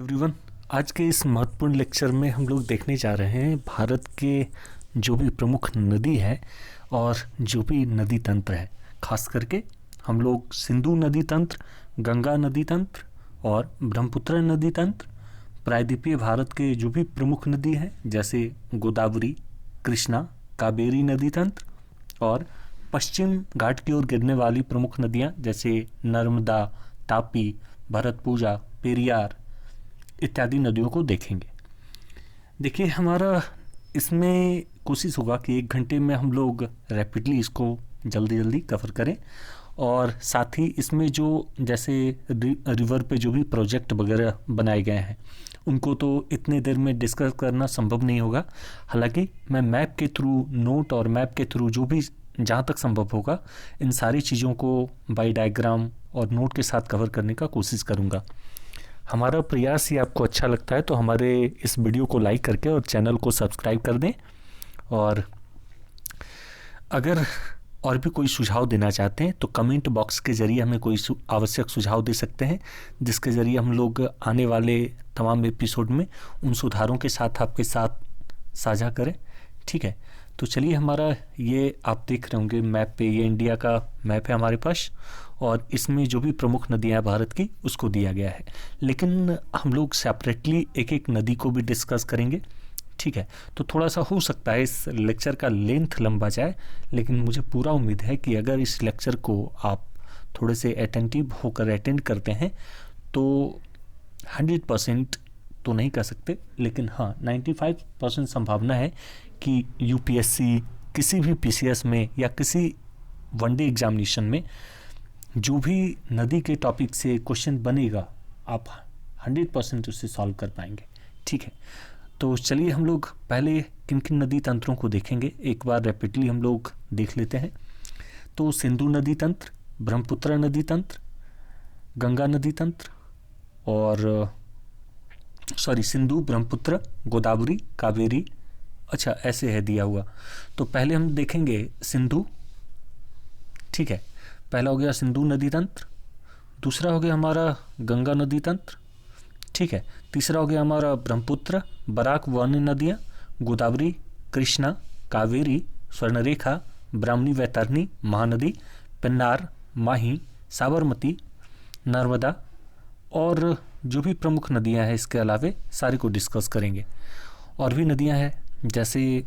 Everyone, आज के इस महत्वपूर्ण लेक्चर में हम लोग देखने जा रहे हैं भारत के जो भी प्रमुख नदी है और जो भी नदी तंत्र है। खास करके हम लोग सिंधु नदी तंत्र, गंगा नदी तंत्र और ब्रह्मपुत्र नदी तंत्र, प्रायद्वीपीय भारत के जो भी प्रमुख नदी हैं जैसे गोदावरी, कृष्णा, कावेरी नदी तंत्र और पश्चिम घाट की ओर गिरने वाली प्रमुख नदियां जैसे नर्मदा, तापी, भरतपुजा, पेरियार इत्यादि नदियों को देखेंगे। देखिए, हमारा इसमें कोशिश होगा कि 1 घंटे में हम लोग रैपिडली इसको जल्दी कवर करें और साथ ही इसमें जो जैसे रिवर पे जो भी प्रोजेक्ट वगैरह बनाए गए हैं उनको तो इतने देर में डिस्कस करना संभव नहीं होगा। हालांकि मैं मैप के थ्रू, नोट और मैप के थ्रू जो भी जहाँ तक संभव होगा इन सारी चीज़ों को बाय डायग्राम और नोट के साथ कवर करने का कोशिश करूँगा। हमारा प्रयास ये आपको अच्छा लगता है तो हमारे इस वीडियो को लाइक करके और चैनल को सब्सक्राइब कर दें। और अगर और भी कोई सुझाव देना चाहते हैं तो कमेंट बॉक्स के ज़रिए हमें कोई आवश्यक सुझाव दे सकते हैं, जिसके ज़रिए हम लोग आने वाले तमाम एपिसोड में उन सुधारों के साथ आपके साथ साझा करें। ठीक है, तो चलिए, हमारा ये आप देख रहे होंगे मैप पे, ये इंडिया का मैप है हमारे पास और इसमें जो भी प्रमुख नदियाँ हैं भारत की उसको दिया गया है। लेकिन हम लोग सेपरेटली एक एक नदी को भी डिस्कस करेंगे। ठीक है, तो थोड़ा सा हो सकता है इस लेक्चर का लेंथ लंबा जाए, लेकिन मुझे पूरा उम्मीद है कि अगर इस लेक्चर को आप थोड़े से अटेंटिव होकर अटेंड करते हैं तो 100% तो नहीं कह सकते, लेकिन हाँ 95% संभावना है कि यूपीएससी किसी भी पीसीएस में या किसी वनडे एग्जामिनेशन में जो भी नदी के टॉपिक से क्वेश्चन बनेगा आप 100% उससे सॉल्व कर पाएंगे। ठीक है, तो चलिए हम लोग पहले किन किन नदी तंत्रों को देखेंगे एक बार रैपिडली हम लोग देख लेते हैं। तो सिंधु नदी तंत्र, ब्रह्मपुत्र नदी तंत्र, गंगा नदी तंत्र और सिंधु, ब्रह्मपुत्र, गोदावरी, कावेरी, अच्छा ऐसे है दिया हुआ। तो पहले हम देखेंगे सिंधु। ठीक है, पहला हो गया सिंधु नदी तंत्र, दूसरा हो गया हमारा गंगा नदी तंत्र। ठीक है, तीसरा हो गया हमारा ब्रह्मपुत्र, बराक वन नदियाँ, गोदावरी, कृष्णा, कावेरी, स्वर्णरेखा, ब्राह्मणी, वैतरणी, महानदी, पेन्नार, माही, साबरमती, नर्मदा और जो भी प्रमुख नदियां हैं इसके अलावे सारे को डिस्कस करेंगे। और भी नदियां हैं जैसे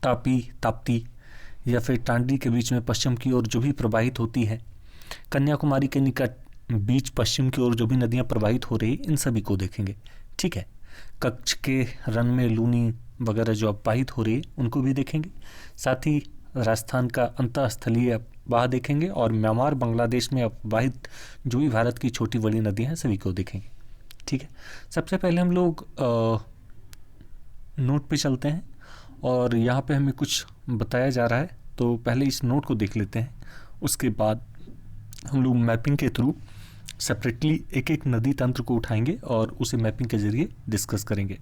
तापी, ताप्ती या फिर टांडी के बीच में पश्चिम की ओर जो भी प्रवाहित होती है, कन्याकुमारी के निकट बीच पश्चिम की ओर जो भी नदियां प्रवाहित हो रही, इन सभी को देखेंगे। ठीक है, कच्छ के रन में लूनी वगैरह जो अपवाहित हो रही है उनको भी देखेंगे। साथ ही राजस्थान का अंतःस्थलीय बहा देखेंगे और म्यांमार, बांग्लादेश में अपवाहित जो भी भारत की छोटी बड़ी नदियां हैं सभी को देखेंगे। ठीक है, सबसे पहले हम लोग नोट पे चलते हैं और यहाँ पे हमें कुछ बताया जा रहा है, तो पहले इस नोट को देख लेते हैं। उसके बाद हम लोग मैपिंग के थ्रू सेपरेटली एक एक नदी तंत्र को उठाएंगे और उसे मैपिंग के जरिए डिस्कस करेंगे।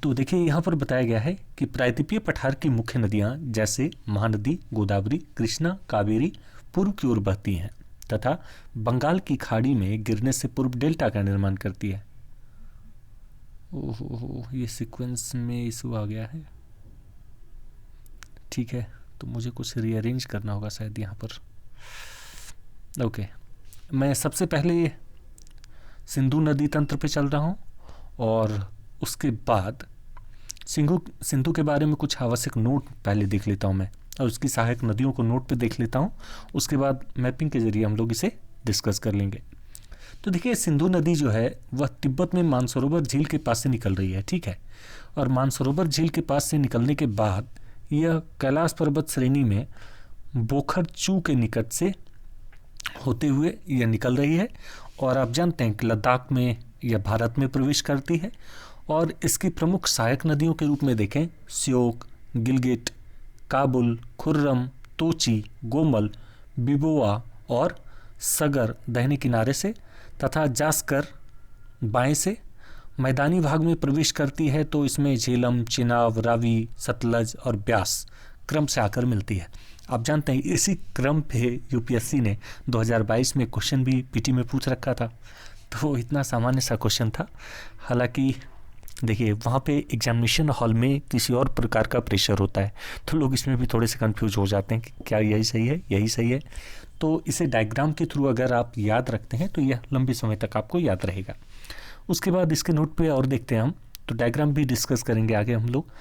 तो देखिए, यहाँ पर बताया गया है कि प्रायद्वीपीय पठार की मुख्य नदियाँ जैसे महानदी, गोदावरी, कृष्णा, कावेरी पूर्व की ओर बहती हैं तथा बंगाल की खाड़ी में गिरने से पूर्व डेल्टा का निर्माण करती है। ओहो, ये सीक्वेंस में इशू आ गया है। ठीक है, तो मुझे कुछ रीअरेंज करना होगा शायद यहाँ पर। ओके, मैं सबसे पहले सिंधु नदी तंत्र पे चल रहा हूँ और उसके बाद सिंधु के बारे में कुछ आवश्यक नोट पहले देख लेता हूँ मैं और उसकी सहायक नदियों को नोट पे देख लेता हूँ। उसके बाद मैपिंग के जरिए हम लोग इसे डिस्कस कर लेंगे। तो देखिए, सिंधु नदी जो है वह तिब्बत में मानसरोवर झील के पास से निकल रही है। ठीक है, और मानसरोवर झील के पास से निकलने के बाद यह कैलाश पर्वत श्रेणी में बोखरचू के निकट से होते हुए यह निकल रही है और आप जानते हैं कि लद्दाख में यह भारत में प्रवेश करती है। और इसकी प्रमुख सहायक नदियों के रूप में देखें श्योक, गिलगिट, काबुल, खुर्रम, तोची, गोमल, बिबोआ और सगर दाहिने किनारे से तथा जास्कर बाएं से मैदानी भाग में प्रवेश करती है। तो इसमें झेलम, चिनाब, रावी, सतलज और ब्यास क्रम से आकर मिलती है। आप जानते हैं इसी क्रम पे यूपीएससी ने 2022 में क्वेश्चन भी पीटी में पूछ रखा था। तो इतना सामान्य सा क्वेश्चन था। हालांकि देखिए वहाँ पे एग्जामिनेशन हॉल में किसी और प्रकार का प्रेशर होता है, तो लोग इसमें भी थोड़े से कंफ्यूज हो जाते हैं कि क्या यही सही है, यही सही है। तो इसे डायग्राम के थ्रू अगर आप याद रखते हैं तो यह लंबे समय तक आपको याद रहेगा। उसके बाद इसके नोट पे और देखते हैं हम, तो डायग्राम भी डिस्कस करेंगे आगे हम लोग।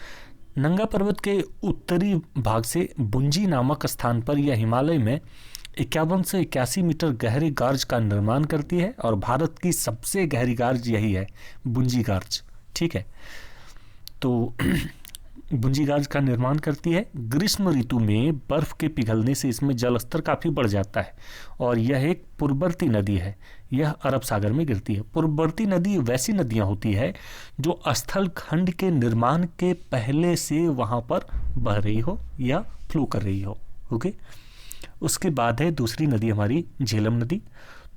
नंगा पर्वत के उत्तरी भाग से बुंजी नामक स्थान पर यह हिमालय में 51 से 81 मीटर गहरे गार्ज का निर्माण करती है, और भारत की सबसे गहरी गार्ज यही है, बुंजी गार्ज। ठीक है, तो बुंजी गार्ज का निर्माण करती है। ग्रीष्म ऋतु में बर्फ के पिघलने से इसमें जल स्तर काफ़ी बढ़ जाता है, और यह एक पूर्ववर्ती नदी है। यह अरब सागर में गिरती है। पूर्ववर्ती नदी वैसी नदियाँ होती है जो स्थल खंड के निर्माण के पहले से वहाँ पर बह रही हो या फ्लो कर रही हो। ओके, उसके बाद है दूसरी नदी हमारी झेलम नदी।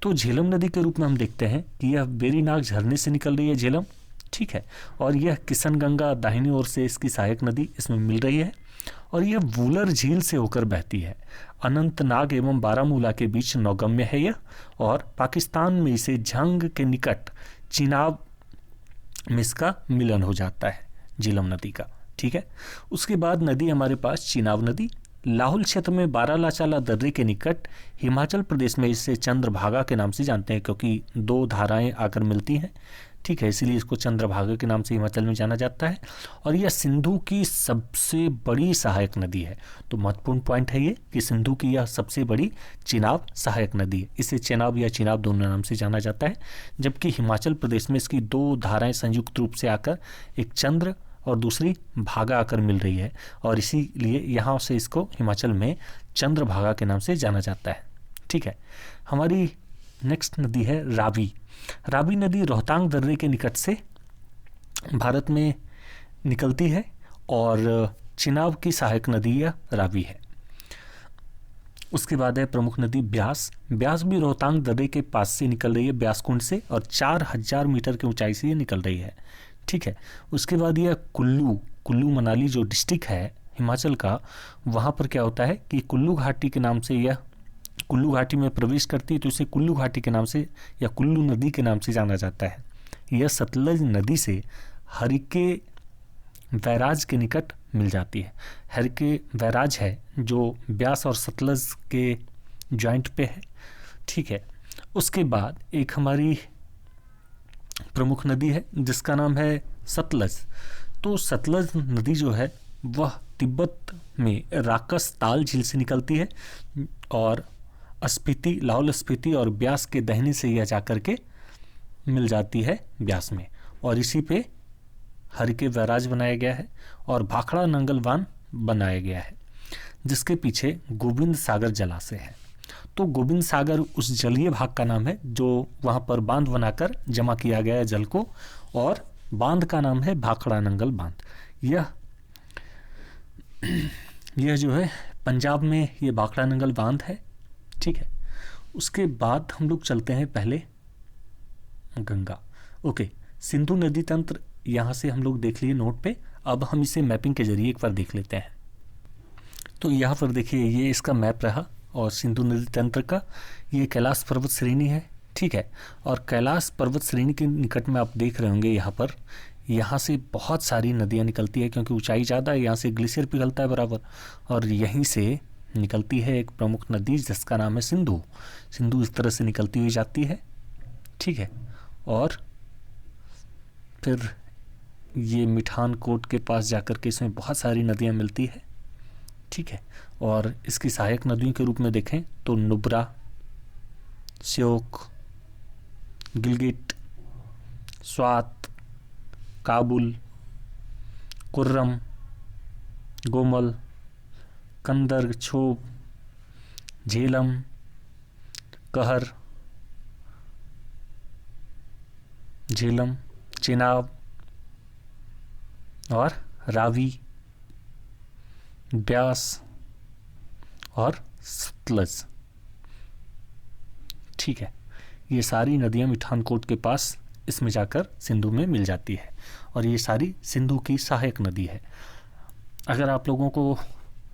तो झेलम नदी के रूप में हम देखते हैं कि यह वेरीनाग झरने से निकल रही है झेलम। ठीक है, और यह किशनगंगा दाहिनी ओर से इसकी सहायक नदी इसमें मिल रही है, और यह वूलर झील से होकर बहती है। अनंतनाग एवं बारामूला के बीच नौगम्य है यह, और पाकिस्तान में इसे झंग के निकट चिनाब में इसका मिलन हो जाता है झेलम नदी का। ठीक है, उसके बाद नदी हमारे पास चिनाब नदी। लाहौल क्षेत्र में बारालाचाला दर्रे के निकट हिमाचल प्रदेश में इसे चंद्रभागा के नाम से जानते हैं, क्योंकि दो धाराएं आकर मिलती हैं। ठीक है, इसीलिए इसको चंद्रभागा के नाम से हिमाचल में जाना जाता है, और यह सिंधु की सबसे बड़ी सहायक नदी है। तो महत्वपूर्ण पॉइंट है ये कि सिंधु की यह सबसे बड़ी चिनाब सहायक नदी है। इसे चेनाब या चिनाब दोनों नाम से जाना जाता है, जबकि हिमाचल प्रदेश में इसकी दो धाराएं संयुक्त रूप से आकर एक चंद्र और दूसरी भागा आकर मिल रही है, और इसीलिए यहाँ से इसको हिमाचल में चंद्रभागा के नाम से जाना जाता है। ठीक है, हमारी नेक्स्ट नदी है रावी। रावी नदी रोहतांग दर्रे के निकट से भारत में निकलती है, और चिनाब की सहायक नदी यह रावी है। उसके बाद है प्रमुख नदी ब्यास। ब्यास भी रोहतांग दर्रे के पास से निकल रही है, ब्यास कुंड से, और 4000 मीटर की ऊंचाई से ये निकल रही है। ठीक है, उसके बाद यह कुल्लू मनाली जो डिस्ट्रिक्ट है हिमाचल का, वहाँ पर क्या होता है कि कुल्लू घाटी के नाम से यह कुल्लू घाटी में प्रवेश करती है, तो इसे कुल्लू घाटी के नाम से या कुल्लू नदी के नाम से जाना जाता है। यह सतलज नदी से हरिके बैराज के निकट मिल जाती है। हरिके बैराज है जो ब्यास और सतलज के जॉइंट पे है। ठीक है, उसके बाद एक हमारी प्रमुख नदी है जिसका नाम है सतलज। तो सतलज नदी जो है वह तिब्बत में राकस ताल झील से निकलती है, और स्पीति, लाहौल स्पीति और ब्यास के दहने से यह जाकर के मिल जाती है ब्यास में, और इसी पे हरिके बैराज बनाया गया है और भाखड़ा नंगल बांध बनाया गया है, जिसके पीछे गोविंद सागर जलाशय है। तो गोविंद सागर उस जलीय भाग का नाम है जो वहाँ पर बांध बनाकर जमा किया गया है जल को, और बांध का नाम है भाखड़ा नंगल बांध। यह जो है पंजाब में ये भाखड़ा नंगल बांध है। ठीक है, उसके बाद हम लोग चलते हैं पहले गंगा। ओके, सिंधु नदी तंत्र यहाँ से हम लोग देख लिए नोट पे। अब हम इसे मैपिंग के जरिए एक बार देख लेते हैं। तो यहाँ पर देखिए ये इसका मैप रहा, और सिंधु नदी तंत्र का ये कैलाश पर्वत श्रेणी है। ठीक है, और कैलाश पर्वत श्रेणी के निकट में आप देख रहे होंगे यहाँ से बहुत सारी नदियाँ निकलती है, क्योंकि ऊंचाई ज़्यादा है, यहाँ से ग्लेशियर पिघलता है बराबर, और यहीं से निकलती है एक प्रमुख नदी जिसका नाम है सिंधु। सिंधु इस तरह से निकलती हुई जाती है। ठीक है, और फिर ये मिठान कोट के पास जाकर के इसमें बहुत सारी नदियाँ मिलती है। ठीक है, और इसकी सहायक नदियों के रूप में देखें तो नुब्रा, श्योक, गिलगिट, स्वात, काबुल, कुर्रम, गोमल, कंदर, छोब, झेलम, कहर, झेलम, चिनाब और रावी, ब्यास और सतलज। ठीक है, ये सारी नदियाँ मिठानकोट के पास इसमें जाकर सिंधु में मिल जाती है, और ये सारी सिंधु की सहायक नदी है। अगर आप लोगों को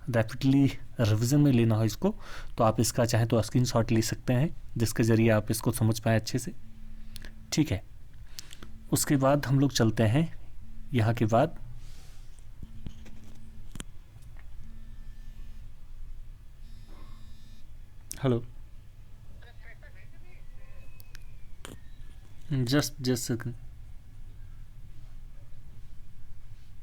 रैपिडली रिवीजन में लेना हो इसको, तो आप इसका चाहें तो स्क्रीनशॉट ले सकते हैं, जिसके ज़रिए आप इसको समझ पाएँ अच्छे से। ठीक है, उसके बाद हम लोग चलते हैं यहाँ के बाद हेलो, जस्ट जस्ट सेकंड।